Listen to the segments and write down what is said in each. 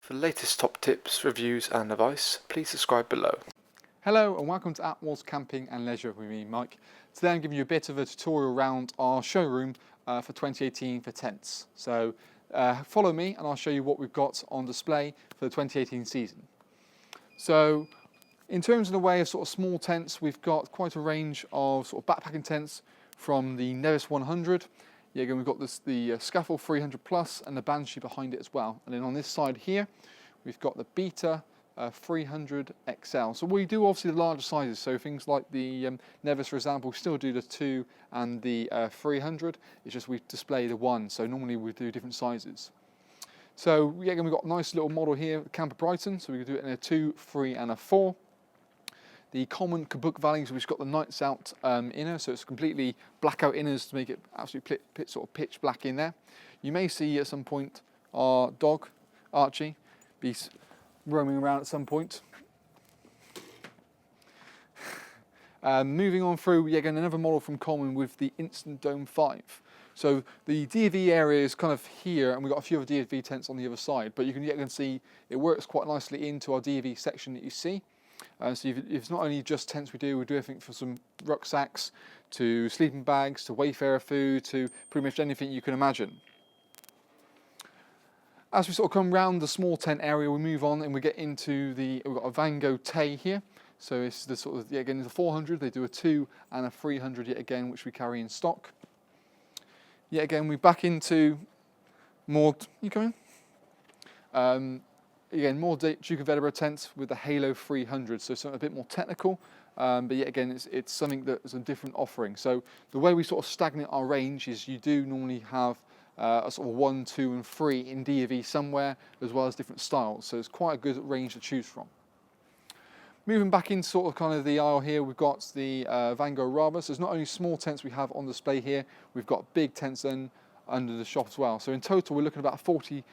For the latest top tips, reviews and advice, please subscribe below. Hello and welcome to Attwoolls Camping and Leisure with me, Mike. Today I'm giving you a bit of a tutorial around our showroom for 2018 for tents. So follow me and I'll show you what we've got on display for the 2018 season. So in terms of the way of sort of small tents, we've got quite a range of sort of backpacking tents from the Nevis 100. Yeah, again, we've got the Scaffold 300 Plus and the Banshee behind it as well. And then on this side here, we've got the Beta 300 XL. So we do obviously the larger sizes. So things like the Nevis, for example, we still do the 2 and the 300. It's just we display the 1. So normally we do different sizes. So yeah, again, we've got a nice little model here, the Kampa Brighton. So we can do it in a 2, 3 and a 4. The Coleman Gogh Valleys, which got the Nights Out inner, so it's completely blackout inners to make it absolutely sort of pitch black in there. You may see at some point our dog, Archie, be roaming around at some point. Moving on through, yeah, again, another model from Coleman with the Instant Dome 5. So the DV area is kind of here, and we've got a few other DV tents on the other side, but you can see it works quite nicely into our DV section that you see. So it's not only just tents we do everything from some rucksacks to sleeping bags to wayfarer food to pretty much anything you can imagine. As we sort of come round the small tent area, we move on and we get into we've got a Vango Tay here. So it's the sort of, again, the 400, they do a 2 and a 300 yet again, which we carry in stock. Yet again, we're back into more, you come in? Again, more Duke of Edinburgh tents with the Halo 300, so something a bit more technical, but yet again, it's something that is a different offering. So the way we sort of stagnate our range is you do normally have a sort of 1, 2 and 3 in DV somewhere, as well as different styles, so it's quite a good range to choose from. Moving back into sort of kind of the aisle here, we've got the Gogh Rhombus. There's not only small tents we have on display here, we've got big tents under the shop as well. So in total, we're looking at about 40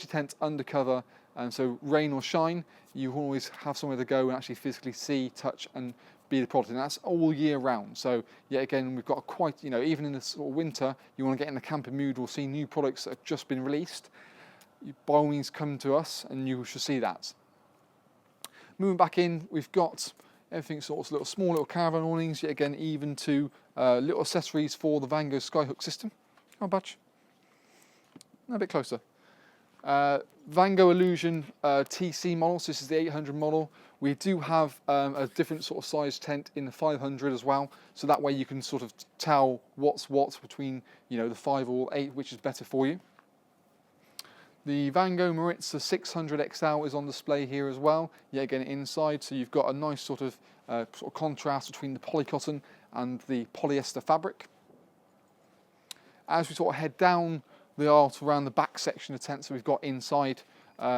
tents undercover. And so rain or shine, you always have somewhere to go and actually physically see, touch and be the product. And that's all year round. So yet again, we've got quite, even in the sort of winter, you want to get in the camping mood or see new products that have just been released, by all means come to us and you should see that. Moving back in, we've got everything sort of small little caravan awnings, yet again, even to little accessories for the Vango Skyhook system. Oh, Butch. A bit closer. Vango Illusion TC model, so this is the 800 model. We do have a different sort of size tent in the 500 as well, so that way you can sort of tell what's what between the 5 or 8, which is better for you. The Vango Maritza 600 XL is on display here as well, yet again inside, so you've got a nice sort of contrast between the polycotton and the polyester fabric. As we sort of head down the aisle to around the back section of tents that we've got inside,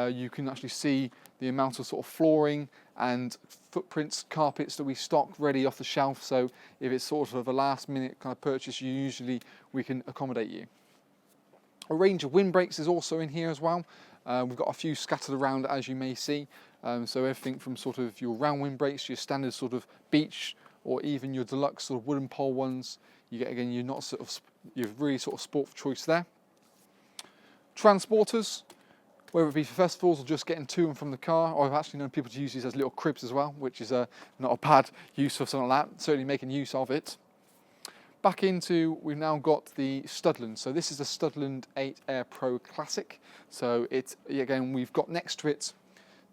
you can actually see the amount of sort of flooring and footprints, carpets that we stock ready off the shelf. So if it's sort of a last minute kind of purchase, we can accommodate you. A range of windbreaks is also in here as well. We've got a few scattered around, as you may see. So everything from sort of your round windbreaks, your standard sort of beach, or even your deluxe sort of wooden pole ones. You get, again, you're really sort of sport for choice there. Transporters, whether it be for festivals or just getting to and from the car, or I've actually known people to use these as little cribs as well, which is not a bad use of something like that, certainly making use of it. Back into, we've now got the Studland. So this is the Studland 8 Air Pro Classic. So again, we've got next to it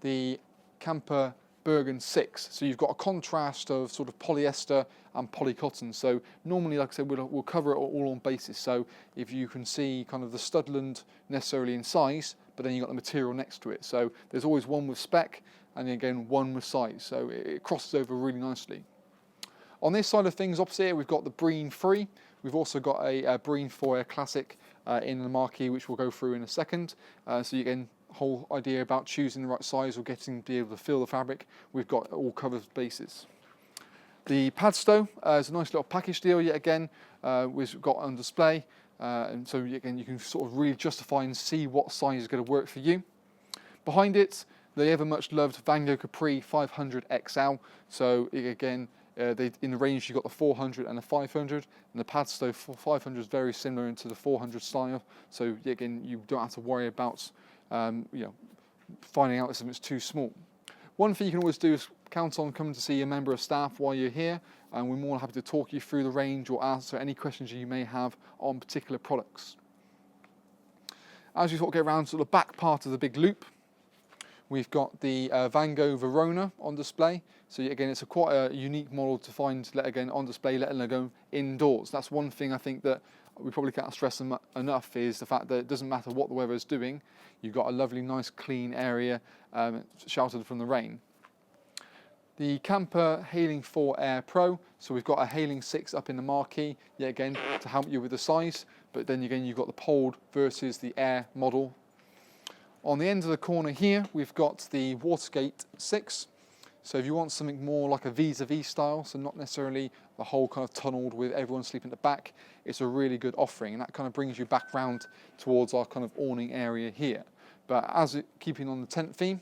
the Kampa Bergen 6. So you've got a contrast of sort of polyester and polycotton. So normally, like I said, we'll cover it all on basis. So if you can see kind of the Studland necessarily in size, but then you've got the material next to it. So there's always one with spec and then again one with size. So it crosses over really nicely. On this side of things opposite here, we've got the Breen 3. We've also got a Breen 4 Air Classic in the marquee, which we'll go through in a second. So again, whole idea about choosing the right size or be able to feel the fabric, we've got all covered bases. The Padstow is a nice little package deal yet again, we've got on display, and so again you can sort of really justify and see what size is going to work for you. Behind it, the ever much loved Gogh Capri 500 XL. So again, in the range you've got the 400 and the 500, and the Padstow 500 is very similar into the 400 style. So again, you don't have to worry about finding out if something's too small. One thing you can always do is count on coming to see a member of staff while you're here, and we're more than happy to talk you through the range or answer any questions you may have on particular products. As we sort of get around to the back part of the big loop, we've got the Vango Verona on display. So again, it's quite a unique model to find, again, on display, let alone indoors. That's one thing I think that we probably can't stress enough, is the fact that it doesn't matter what the weather is doing, you've got a lovely, nice, clean area sheltered from the rain. The Kampa Hailing 4 Air Pro, so we've got a Hailing 6 up in the marquee, yet again, to help you with the size, but then again, you've got the poled versus the Air model. On the end of the corner here, we've got the Watergate 6. So if you want something more like a vis-a-vis style, so not necessarily the whole kind of tunneled with everyone sleeping at the back, it's a really good offering, and that kind of brings you back round towards our kind of awning area here. But keeping on the tent theme,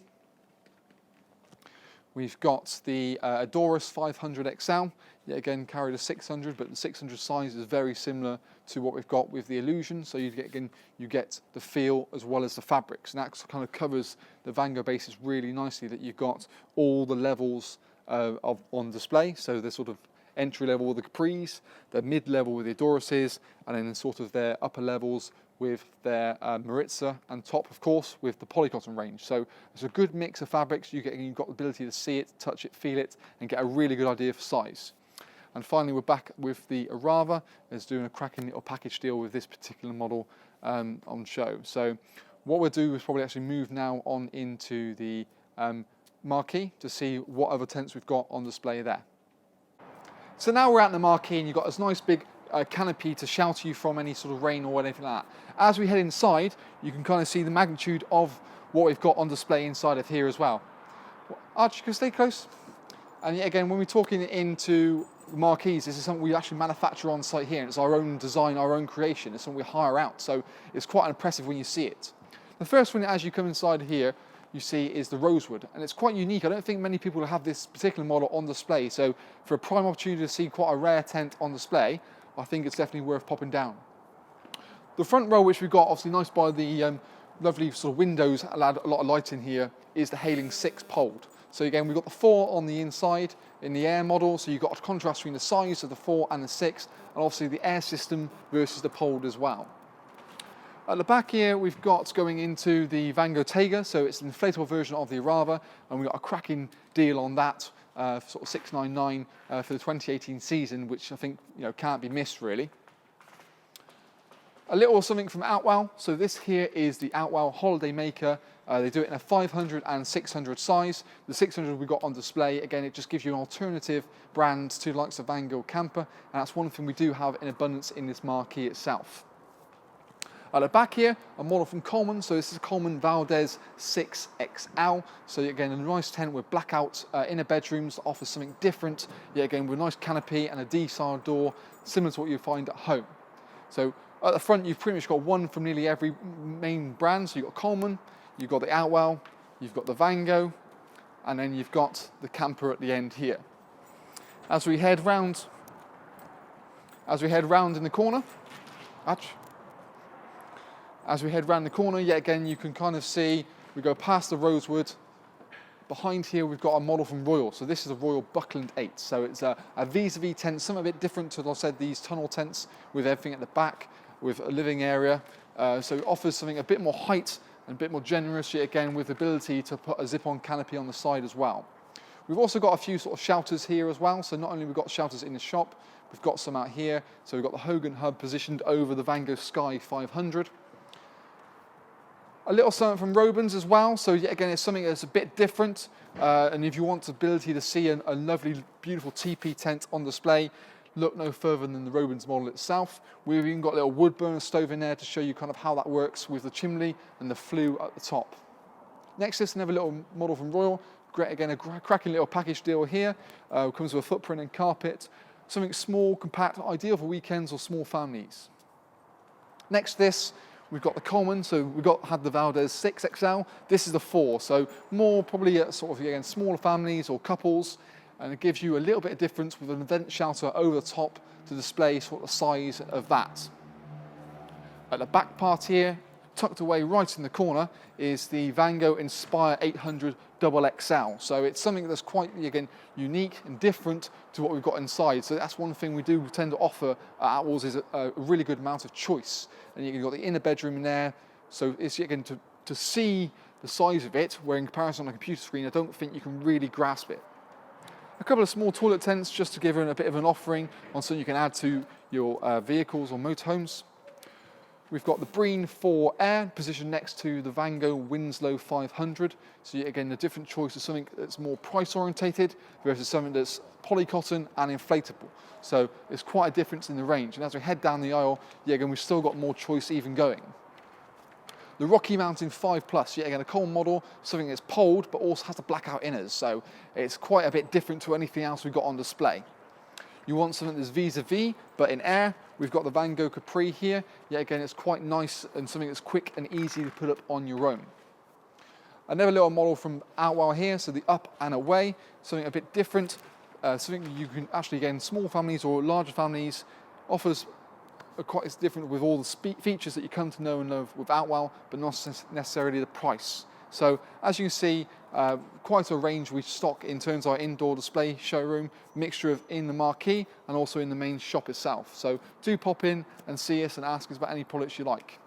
we've got the Adorus 500 XL, yet again carried a 600, but the 600 size is very similar to what we've got with the Illusion, so you get the feel as well as the fabrics, and that kind of covers the Vango bases really nicely, that you've got all the levels on display, so the sort of entry level with the Capris, the mid level with the Adoruses, and then sort of their upper levels with their Maritza, and top, of course, with the polycotton range. So it's a good mix of fabrics. You've got the ability to see it, touch it, feel it, and get a really good idea for size. And finally, we're back with the Arava, is doing a cracking little package deal with this particular model on show. So what we'll do is probably actually move now on into the marquee to see what other tents we've got on display there. So now we're out in the marquee, and you've got this nice big canopy to shelter you from any sort of rain or anything like that. As we head inside, you can kind of see the magnitude of what we've got on display inside of here as well. Archie, you can stay close. And yet again, when we're talking into marquees, this is something we actually manufacture on site here, and it's our own design, our own creation. It's something we hire out, so it's quite impressive when you see it. The first one, as you come inside here, you see is the rosewood, and it's quite unique. I don't think many people have this particular model on display, so for a prime opportunity to see quite a rare tent on display, I think it's definitely worth popping down. The front row, which we've got obviously nice by the lovely sort of windows, allowed a lot of light in here, is the Hailing 6 poled. So again, we've got the 4 on the inside in the Air model, so you've got a contrast between the size of the 4 and the 6, and obviously the Air system versus the poled as well. At the back here, we've got going into the Vango Tiger, so it's an inflatable version of the Arava, and we've got a cracking deal on that, sort of $699 for the 2018 season, which I think can't be missed really. A little something from Outwell. So this here is the Outwell Holiday Maker. They do it in a 500 and 600 size. The 600 we've got on display. Again, it just gives you an alternative brand to the likes of Vango, Kampa, and that's one thing we do have in abundance in this marquee itself. At the back here, a model from Coleman. So this is a Coleman Valdez 6XL. So again, a nice tent with blackout inner bedrooms that offers something different. Yet again, with a nice canopy and a D-style door, similar to what you find at home. So at the front, you've pretty much got one from nearly every main brand. So you've got Coleman, you've got the Outwell, you've got the Vango, and then you've got the Kampa at the end here. As we head round in the corner, yet again, you can kind of see, we go past the rosewood. Behind here, we've got a model from Royal. So this is a Royal Buckland 8. So it's a vis-a-vis tent, something a bit different to, like I said, these tunnel tents with everything at the back, with a living area. So it offers something a bit more height and a bit more generous, yet again, with the ability to put a zip-on canopy on the side as well. We've also got a few sort of shelters here as well. So not only we've got shelters in the shop, we've got some out here. So we've got the Hogan Hub positioned over the Vango Sky 500. A little something from Robins as well, so yet again it's something that's a bit different, and if you want the ability to see a lovely, beautiful TP tent on display, look no further than the Robins model itself. We've even got a little wood burner stove in there to show you kind of how that works with the chimney and the flue at the top. Next is another little model from Royal. Great, again, a cracking little package deal here. Comes with a footprint and carpet. Something small, compact, ideal for weekends or small families. Next to this, we've got the Coleman, so had the Valdez 6XL. This is the 4, so more probably sort of, again, smaller families or couples, and it gives you a little bit of difference with an event shelter over the top to display sort of the size of that. At the back part here, tucked away right in the corner is the Vango Inspire 800 XXL. So it's something that's quite, again, unique and different to what we've got inside. So that's one thing we do tend to offer at Attwoolls, is a really good amount of choice. And you've got the inner bedroom in there. So it's, again, to see the size of it, where in comparison on a computer screen, I don't think you can really grasp it. A couple of small toilet tents just to give it a bit of an offering on something you can add to your vehicles or motorhomes. We've got the Breen 4 Air positioned next to the Vango Winslow 500. So again, a different choice of something that's more price orientated versus something that's polycotton and inflatable. So it's quite a difference in the range. And as we head down the aisle, again, we've still got more choice even going. The Rocky Mountain 5 Plus, yet again a Coleman model, something that's poled but also has the blackout inners, so it's quite a bit different to anything else we've got on display. You want something that's vis-a-vis, but in air, we've got the Gogh Capri here. Yet again, it's quite nice and something that's quick and easy to put up on your own. Another little model from Outwell here, so the up and away, something a bit different, something you can actually, again, small families or larger families, offers quite different with all the features that you come to know and love with Outwell, but not necessarily the price. So as you can see, quite a range we stock in terms of our indoor display showroom, mixture of in the marquee and also in the main shop itself. So do pop in and see us and ask us about any products you like.